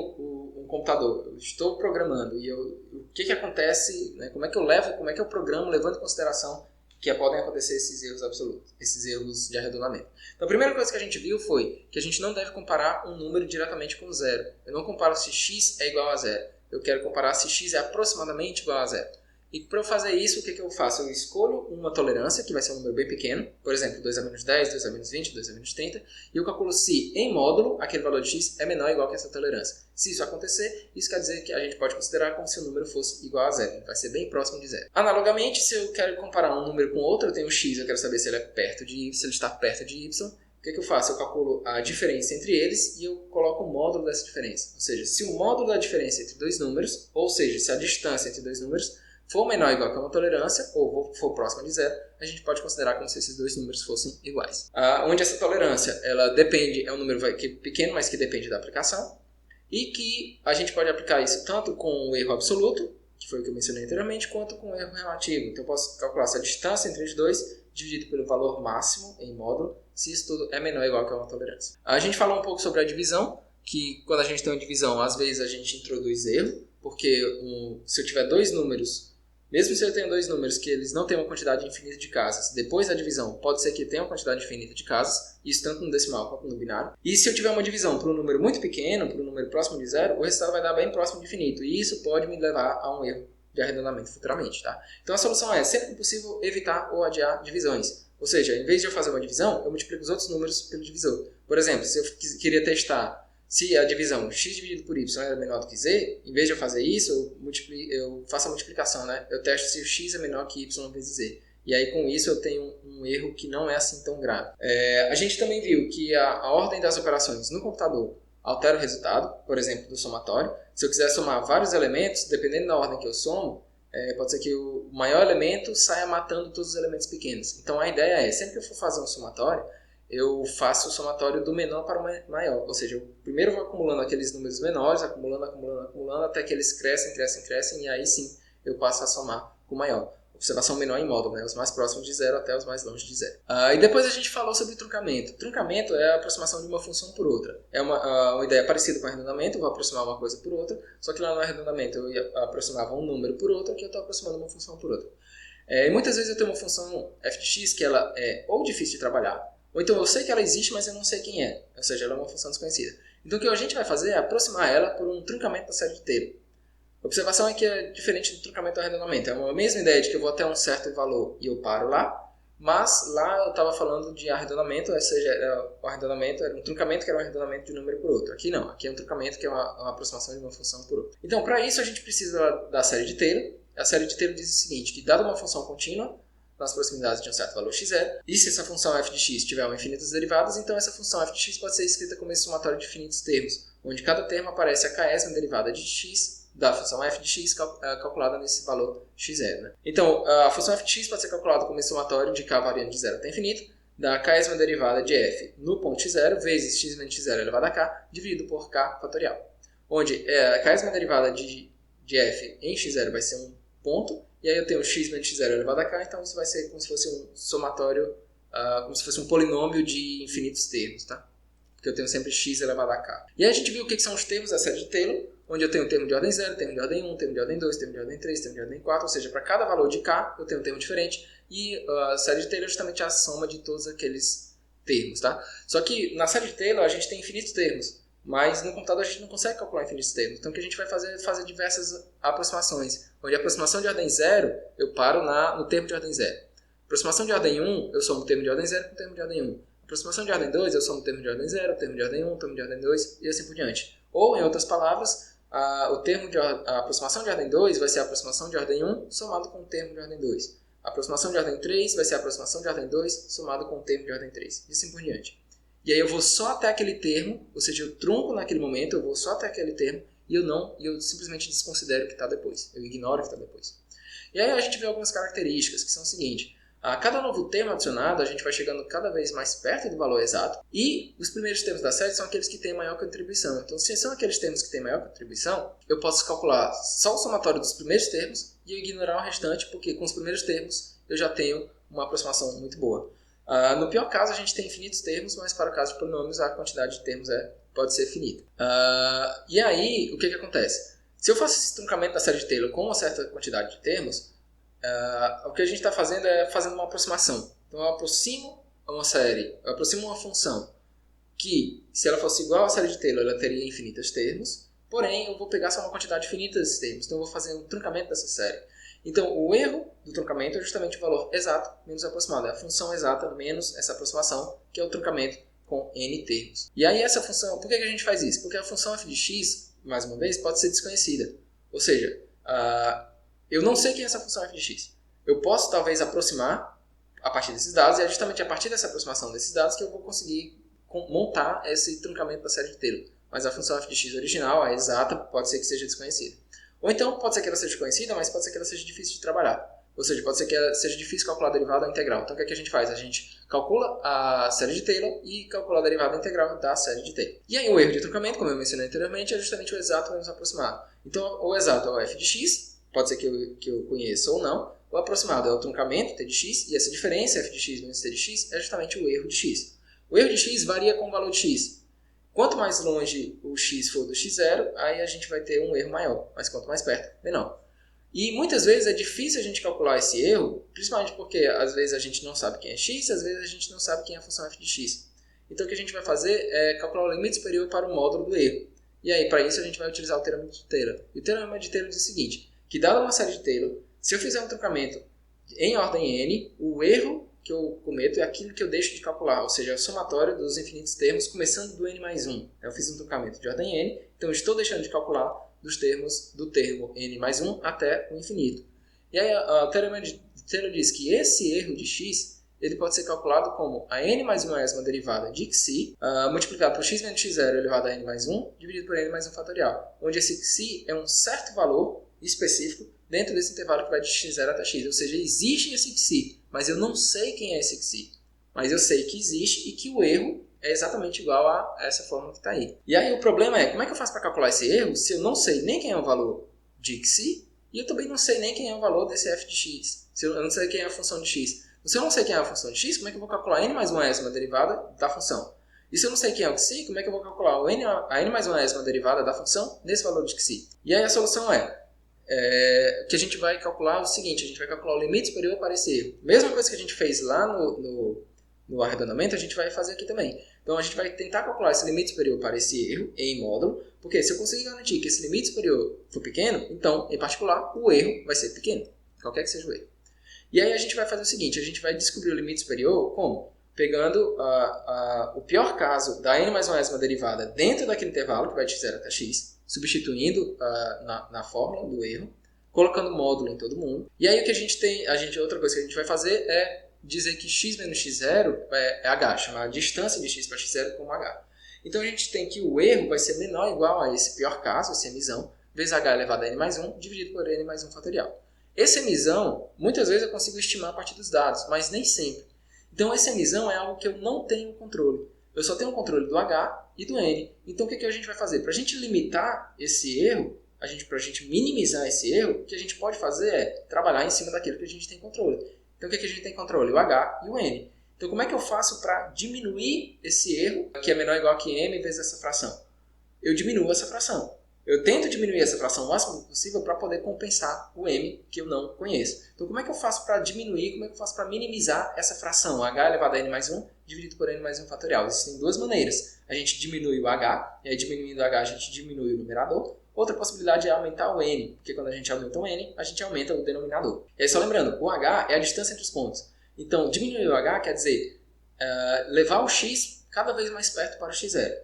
um computador, eu estou programando e o que acontece, né, como é que eu programo levando em consideração que podem acontecer esses erros absolutos, esses erros de arredondamento. Então, a primeira coisa que a gente viu foi que a gente não deve comparar um número diretamente com zero. Eu não comparo se x é igual a zero. Eu quero comparar se x é aproximadamente igual a zero. E para eu fazer isso, o que eu faço? Eu escolho uma tolerância, que vai ser um número bem pequeno, por exemplo, 2 a menos 10, 2 a menos 20, 2 a menos 30, e eu calculo se, em módulo, aquele valor de x é menor ou igual que essa tolerância. Se isso acontecer, isso quer dizer que a gente pode considerar como se o número fosse igual a zero, vai ser bem próximo de zero. Analogamente, se eu quero comparar um número com outro, eu tenho x, eu quero saber se ele é perto de y, se ele está perto de y, o que eu faço? Eu calculo a diferença entre eles e eu coloco o módulo dessa diferença. Ou seja, se o módulo da diferença entre dois números, ou seja, se a distância entre dois números for menor ou igual que uma tolerância, ou for próxima de zero, a gente pode considerar como se esses dois números fossem iguais. Onde essa tolerância ela depende, é um número pequeno, mas que depende da aplicação, e que a gente pode aplicar isso tanto com o erro absoluto, que foi o que eu mencionei anteriormente, quanto com o erro relativo. Então eu posso calcular se a distância entre os dois dividido pelo valor máximo em módulo, se isso tudo é menor ou igual que uma tolerância. A gente falou um pouco sobre a divisão, que quando a gente tem uma divisão, às vezes a gente introduz erro, porque se eu tiver dois números, mesmo se eu tenho dois números que eles não têm uma quantidade infinita de casas, depois da divisão pode ser que tenha uma quantidade infinita de casas, isso tanto no decimal quanto no binário. E se eu tiver uma divisão para um número muito pequeno, para um número próximo de zero, o resultado vai dar bem próximo de infinito, e isso pode me levar a um erro de arredondamento futuramente. Tá? Então a solução é, sempre que possível, evitar ou adiar divisões. Ou seja, em vez de eu fazer uma divisão, eu multiplico os outros números pelo divisor. Por exemplo, se eu queria testar se a divisão x dividido por y era menor do que z, em vez de eu fazer isso, eu faço a multiplicação, né? Eu testo se o x é menor que y vezes z. E aí, com isso, eu tenho um erro que não é assim tão grave. A gente também viu que a ordem das operações no computador altera o resultado, por exemplo, do somatório. Se eu quiser somar vários elementos, dependendo da ordem que eu somo, pode ser que o maior elemento saia matando todos os elementos pequenos. Então, a ideia é, sempre que eu for fazer um somatório, eu faço o somatório do menor para o maior. Ou seja, eu primeiro vou acumulando aqueles números menores, acumulando, até que eles crescem, e aí sim eu passo a somar com o maior. Observação menor em módulo, né? Os mais próximos de zero até os mais longe de zero. E depois a gente falou sobre truncamento. Truncamento é a aproximação de uma função por outra. É uma ideia parecida com arredondamento, eu vou aproximar uma coisa por outra, só que lá no arredondamento eu aproximava um número por outro, aqui eu estou aproximando uma função por outra. E muitas vezes eu tenho uma função f de x que ela é ou difícil de trabalhar, ou então eu sei que ela existe, mas eu não sei quem é. Ou seja, ela é uma função desconhecida. Então o que a gente vai fazer é aproximar ela por um truncamento da série de Taylor. A observação é que é diferente do truncamento do arredondamento. É a mesma ideia de que eu vou até um certo valor e eu paro lá, mas lá eu estava falando de arredondamento, ou seja, o arredondamento era um truncamento que era um arredondamento de um número por outro. Aqui não, aqui é um truncamento que é uma aproximação de uma função por outra. Então, para isso a gente precisa da série de Taylor. A série de Taylor diz o seguinte, que dada uma função contínua, nas proximidades de um certo valor x0, e se essa função f de x tiver uma infinitas derivadas, então essa função f de x pode ser escrita como esse somatório de infinitos termos, onde cada termo aparece a késima derivada de x da função f de x calculada nesse valor x0. Né? Então, a função f de x pode ser calculada como esse somatório de k variando de 0 até infinito, da késima derivada de f no ponto x0 vezes x menos x0 elevado a k, dividido por k fatorial. Onde a késima derivada de f em x0 vai ser um ponto, e aí eu tenho x menos x0 elevado a k, então isso vai ser como se fosse um somatório, como se fosse um polinômio de infinitos termos, tá? Porque eu tenho sempre x elevado a k. E aí a gente viu o que são os termos da série de Taylor, onde eu tenho termo de ordem 0, termo de ordem 1, termo de ordem 2, termo de ordem 3, termo de ordem 4, ou seja, para cada valor de k eu tenho um termo diferente, e a série de Taylor é justamente a soma de todos aqueles termos, tá? Só que na série de Taylor a gente tem infinitos termos, mas no computador a gente não consegue calcular infinitos termos. Então o que a gente vai fazer é fazer diversas aproximações, onde a aproximação de ordem 0 eu paro no termo de ordem 0. Aproximação de ordem 1 eu somo o termo de ordem 0 com o termo de ordem 1. Aproximação de ordem 2 eu somo o termo de ordem 0, termo de ordem 1, termo de ordem 2 e assim por diante. Ou, em outras palavras, a aproximação de ordem 2 vai ser a aproximação de ordem 1 somado com o termo de ordem 2. A aproximação de ordem 3 vai ser a aproximação de ordem 2 somado com o termo de ordem 3 e assim por diante. E aí eu vou só até aquele termo, ou seja, eu trunco naquele momento, eu vou só até aquele termo e eu simplesmente desconsidero o que está depois. Eu ignoro o que está depois. E aí a gente vê algumas características que são o seguinte. A cada novo termo adicionado, a gente vai chegando cada vez mais perto do valor exato, e os primeiros termos da série são aqueles que têm maior contribuição. Então, se são aqueles termos que têm maior contribuição, eu posso calcular só o somatório dos primeiros termos e eu ignorar o restante, porque com os primeiros termos eu já tenho uma aproximação muito boa. No pior caso, a gente tem infinitos termos, mas para o caso de polinômios, a quantidade de termos pode ser finita. E aí, o que acontece? Se eu faço esse truncamento da série de Taylor com uma certa quantidade de termos, o que a gente está fazendo é fazendo uma aproximação. Então eu aproximo uma função que, se ela fosse igual à série de Taylor, ela teria infinitos termos, porém eu vou pegar só uma quantidade finita desses termos, então eu vou fazer um truncamento dessa série. Então o erro do truncamento é justamente o valor exato menos aproximado, é a função exata menos essa aproximação, que é o truncamento com n termos. E aí essa função, por que a gente faz isso? Porque a função f de x, mais uma vez, pode ser desconhecida. Ou seja, eu não sei quem é essa função f de x. Eu posso, talvez, aproximar a partir desses dados, e é justamente a partir dessa aproximação desses dados que eu vou conseguir montar esse truncamento da série de Taylor. Mas a função f de x original, a exata, pode ser que seja desconhecida. Ou então, pode ser que ela seja conhecida, mas pode ser que ela seja difícil de trabalhar. Ou seja, pode ser que ela seja difícil calcular a derivada ou a integral. Então, o que é que a gente faz? A gente calcula a série de Taylor e calcula a derivada integral da série de Taylor. E aí, o erro de truncamento, como eu mencionei anteriormente, é justamente o exato menos aproximado. Então, o exato é o f de x, pode ser que eu conheça ou não. O aproximado é o truncamento, t de x, e essa diferença, f de x menos t de x, é justamente o erro de x. O erro de x varia com o valor de x. Quanto mais longe o x for do x0, aí a gente vai ter um erro maior, mas quanto mais perto, menor. E muitas vezes é difícil a gente calcular esse erro, principalmente porque às vezes a gente não sabe quem é x, às vezes a gente não sabe quem é a função f de x. Então o que a gente vai fazer é calcular o limite superior para o módulo do erro. E aí, para isso, a gente vai utilizar o teorema de Taylor. E o teorema de Taylor diz o seguinte, que dada uma série de Taylor, se eu fizer um truncamento em ordem n, o erro que eu cometo é aquilo que eu deixo de calcular, ou seja, é o somatório dos infinitos termos, começando do n mais 1. Eu fiz um truncamento de ordem n, então eu estou deixando de calcular dos termos do termo n mais 1 até o infinito. E aí, o teorema de Taylor diz que esse erro de x ele pode ser calculado como a n mais 1ª derivada de xi multiplicado por x menos x0 elevado a n mais 1 dividido por n mais 1 fatorial, onde esse xi é um certo valor específico dentro desse intervalo que vai de x0 até x. Ou seja, existe esse xi, mas eu não sei quem é esse xi. mas eu sei que existe e que o erro é exatamente igual a essa fórmula que está aí. E aí o problema é, como é que eu faço para calcular esse erro se eu não sei nem quem é o valor de xi e eu também não sei nem quem é o valor desse f de x? Se eu não sei quem é a função de x. Se eu não sei quem é a função de x, como é que eu vou calcular n mais 1ª derivada da função? E se eu não sei quem é o xi, como é que eu vou calcular a n mais 1ª derivada da função nesse valor de xi? E aí a solução que a gente vai calcular o seguinte, a gente vai calcular o limite superior para esse erro. Mesma coisa que a gente fez lá no arredondamento, a gente vai fazer aqui também. Então a gente vai tentar calcular esse limite superior para esse erro em módulo, porque se eu conseguir garantir que esse limite superior for pequeno, então, em particular, o erro vai ser pequeno, qualquer que seja o erro. E aí a gente vai fazer o seguinte, a gente vai descobrir o limite superior como? Pegando o pior caso da n mais 1ª derivada dentro daquele intervalo, que vai de x0 até x, substituindo na fórmula do erro, colocando módulo em todo mundo. E aí o que a gente tem, outra coisa que a gente vai fazer é dizer que x menos x0 é h, chamar a distância de x para x0 como h. Então a gente tem que o erro vai ser menor ou igual a esse pior caso, esse mzão, vezes h elevado a n mais 1, dividido por n mais 1 fatorial. Esse mzão, muitas vezes eu consigo estimar a partir dos dados, mas nem sempre. Então esse mzão é algo que eu não tenho controle. Eu só tenho o controle do h e do n. Então o que a gente vai fazer? Para a gente limitar esse erro, para a gente minimizar esse erro, o que a gente pode fazer é trabalhar em cima daquilo que a gente tem controle. Então o que a gente tem controle? O h e o n. Então como é que eu faço para diminuir esse erro, que é menor ou igual que m vezes essa fração? Eu diminuo essa fração. Eu tento diminuir essa fração o máximo possível para poder compensar o m que eu não conheço. Então como é que eu faço para diminuir, como é que eu faço para minimizar essa fração h elevado a n mais 1 dividido por n mais 1 fatorial? Existem duas maneiras. A gente diminui o h, e aí diminuindo o h a gente diminui o numerador. Outra possibilidade é aumentar o n, porque quando a gente aumenta o n, a gente aumenta o denominador. E aí só lembrando, o h é a distância entre os pontos. Então diminuir o h quer dizer levar o x cada vez mais perto para o x0.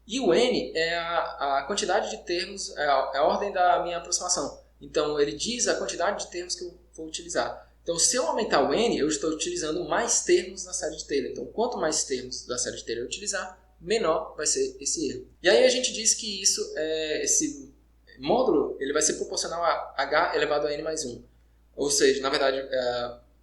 E o n é a quantidade de termos, é a ordem da minha aproximação. Então, ele diz a quantidade de termos que eu vou utilizar. Então, se eu aumentar o n, eu estou utilizando mais termos na série de Taylor. Então, quanto mais termos da série de Taylor eu utilizar, menor vai ser esse erro. E aí a gente diz que esse módulo ele vai ser proporcional a h elevado a n mais 1. Ou seja, na verdade,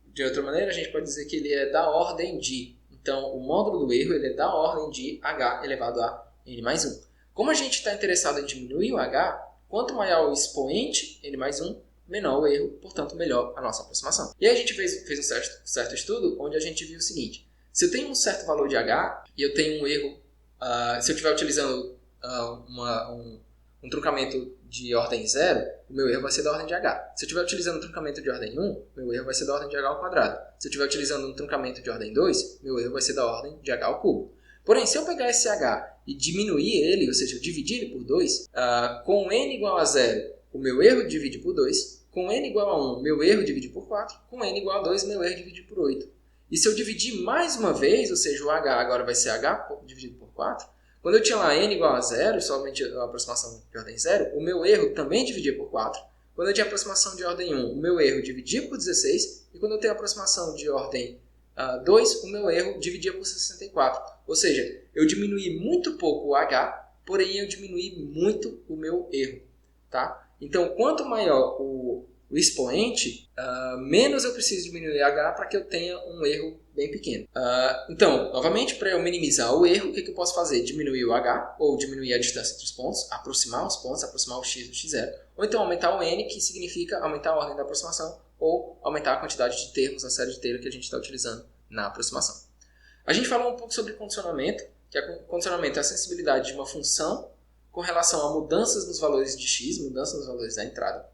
de outra maneira, a gente pode dizer que ele é da ordem de. Então, o módulo do erro ele é da ordem de h elevado a n mais 1. Como a gente está interessado em diminuir o h, quanto maior o expoente, n mais 1, menor o erro, portanto, melhor a nossa aproximação. E aí a gente fez um certo estudo onde a gente viu o seguinte. Se eu tenho um certo valor de h e eu tenho um erro, se eu estiver utilizando um truncamento de ordem 0, o meu erro vai ser da ordem de h. Se eu estiver utilizando um truncamento de ordem 1, meu erro vai ser da ordem de h ao quadrado. Se eu estiver utilizando um truncamento de ordem 2, meu erro vai ser da ordem de h ao cubo. Porém, se eu pegar esse h e diminuir ele, ou seja, eu dividir ele por 2, com n igual a 0, o meu erro divide por 2, com n igual a 1, meu erro divide por 4, com n igual a 2, meu erro divide por 8. E se eu dividir mais uma vez, ou seja, o h agora vai ser h dividido por 4, quando eu tinha lá n igual a 0, somente a aproximação de ordem 0, o meu erro também dividia por 4. Quando eu tinha aproximação de ordem 1, o meu erro dividia por 16. E quando eu tenho aproximação de ordem 2, o meu erro dividia por 64. Ou seja, eu diminuí muito pouco o h, porém eu diminuí muito o meu erro. Tá? Então, quanto maior o expoente, menos eu preciso diminuir h para que eu tenha um erro bem pequeno. Então, novamente, para eu minimizar o erro, o que eu posso fazer? Diminuir o h, ou diminuir a distância entre os pontos, aproximar os pontos, aproximar o x do x0, ou então aumentar o n, que significa aumentar a ordem da aproximação, ou aumentar a quantidade de termos na série de Taylor que a gente está utilizando na aproximação. A gente falou um pouco sobre condicionamento, que condicionamento é a sensibilidade de uma função com relação a mudanças nos valores de x, mudanças nos valores da entrada.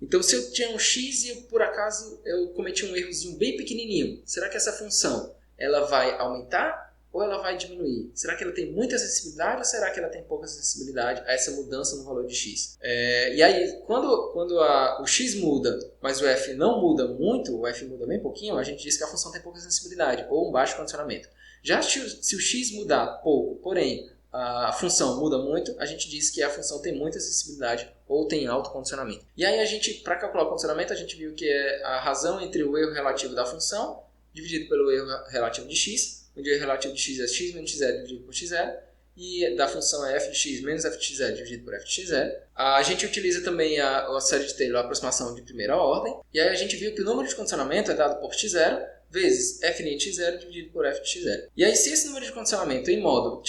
Então, se eu tinha um x e por acaso eu cometi um errozinho bem pequenininho, será que essa função ela vai aumentar ou ela vai diminuir? Será que ela tem muita sensibilidade ou será que ela tem pouca sensibilidade a essa mudança no valor de x? E aí, quando o x muda, mas o f não muda muito, o f muda bem pouquinho, a gente diz que a função tem pouca sensibilidade ou um baixo condicionamento. Já se o x mudar pouco, porém a função muda muito, a gente diz que a função tem muita sensibilidade ou tem alto condicionamento. E aí, para calcular o condicionamento, a gente viu que é a razão entre o erro relativo da função dividido pelo erro relativo de x, onde o erro relativo de x é x menos x0 dividido por x0, e da função é f de x menos f de x0 dividido por f de x0. A gente utiliza também a série de Taylor, a aproximação de primeira ordem, e aí a gente viu que o número de condicionamento é dado por x0 vezes f' de x0 dividido por f de x0. E aí, se esse número de condicionamento em módulo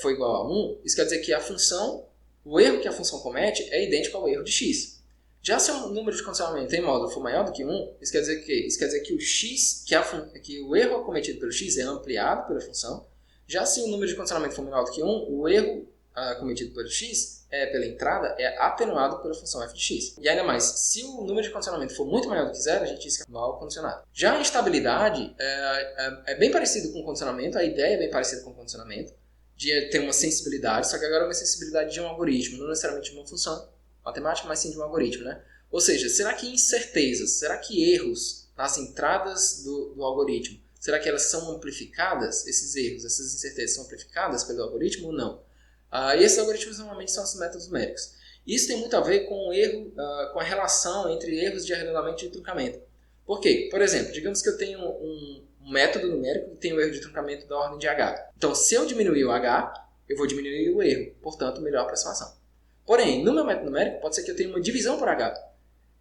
for igual a 1, isso quer dizer que o erro que a função comete é idêntico ao erro de x. Já se o número de condicionamento em módulo for maior do que 1, isso quer dizer que o erro cometido pelo x é ampliado pela função. Já se o número de condicionamento for menor do que 1, o erro cometido pelo x, pela entrada, é atenuado pela função f de x. E ainda mais, se o número de condicionamento for muito maior do que 0, a gente diz que é mal condicionado. Já a instabilidade é bem parecido com o condicionamento, a ideia é bem parecida com o condicionamento, de ter uma sensibilidade, só que agora é uma sensibilidade de um algoritmo, não necessariamente de uma função matemática, mas sim de um algoritmo, né? Ou seja, será que incertezas, será que erros nas entradas do algoritmo, será que elas são amplificadas, esses erros, essas incertezas são amplificadas pelo algoritmo ou não? E esses algoritmos normalmente são os métodos numéricos. Isso tem muito a ver com com a relação entre erros de arredondamento e de truncamento. Por quê? Por exemplo, digamos que eu tenho um método numérico que tem um erro de truncamento da ordem de h. Então, se eu diminuir o h, eu vou diminuir o erro, portanto, melhor aproximação. Porém, no meu método numérico, pode ser que eu tenha uma divisão por h.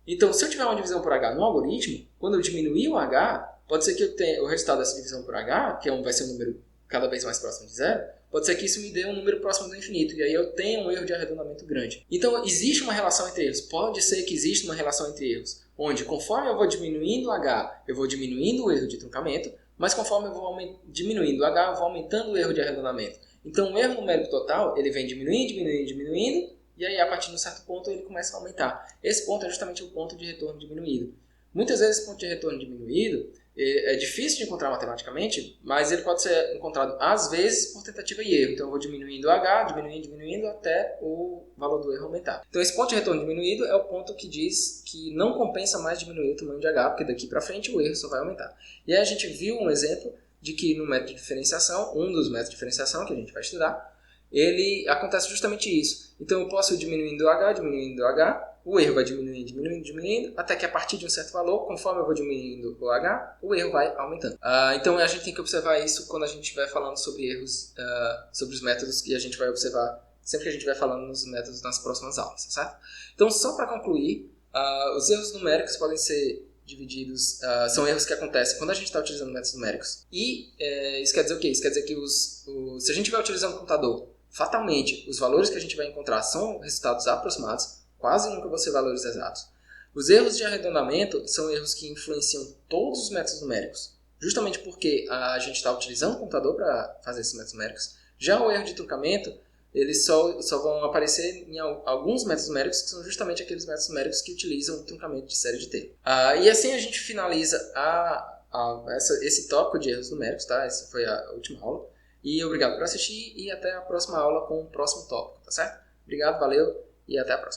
Então, se eu tiver uma divisão por h no algoritmo, quando eu diminuir o h, pode ser que eu tenha o resultado dessa divisão por h, que vai ser um número cada vez mais próximo de zero, pode ser que isso me dê um número próximo do infinito, e aí eu tenho um erro de arredondamento grande. Então, existe uma relação entre erros. Pode ser que exista uma relação entre erros, onde conforme eu vou diminuindo o h, eu vou diminuindo o erro de truncamento, mas conforme eu vou diminuindo o h, eu vou aumentando o erro de arredondamento. Então, o erro numérico total, ele vem diminuindo, e aí, a partir de um certo ponto, ele começa a aumentar. Esse ponto é justamente o ponto de retorno diminuído. Muitas vezes, esse ponto de retorno diminuído é difícil de encontrar matematicamente, mas ele pode ser encontrado, às vezes, por tentativa e erro. Então, eu vou diminuindo o h, diminuindo, até o valor do erro aumentar. Então, esse ponto de retorno diminuído é o ponto que diz que não compensa mais diminuir o tamanho de h, porque daqui para frente o erro só vai aumentar. E aí, a gente viu um exemplo de que no método de diferenciação, um dos métodos de diferenciação que a gente vai estudar, ele acontece justamente isso. Então, eu posso ir diminuindo o h, o erro vai diminuindo, até que a partir de um certo valor, conforme eu vou diminuindo o h, o erro vai aumentando. Então, a gente tem que observar isso quando a gente estiver falando sobre erros, sobre os métodos que a gente vai observar sempre que a gente vai falando nos métodos nas próximas aulas, certo? Então, só para concluir, os erros numéricos podem ser divididos, são erros que acontecem quando a gente está utilizando métodos numéricos. E isso quer dizer o quê? Isso quer dizer que se a gente vai utilizando o computador, fatalmente, os valores que a gente vai encontrar são resultados aproximados, quase nunca vão ser valores exatos. Os erros de arredondamento são erros que influenciam todos os métodos numéricos, justamente porque a gente está utilizando o computador para fazer esses métodos numéricos. Já o erro de truncamento, eles só vão aparecer em alguns métodos numéricos, que são justamente aqueles métodos numéricos que utilizam o truncamento de série de Taylor. E assim a gente finaliza esse tópico de erros numéricos, tá? Essa foi a última aula. E obrigado por assistir e até a próxima aula com o próximo tópico, tá certo? Obrigado, valeu e até a próxima.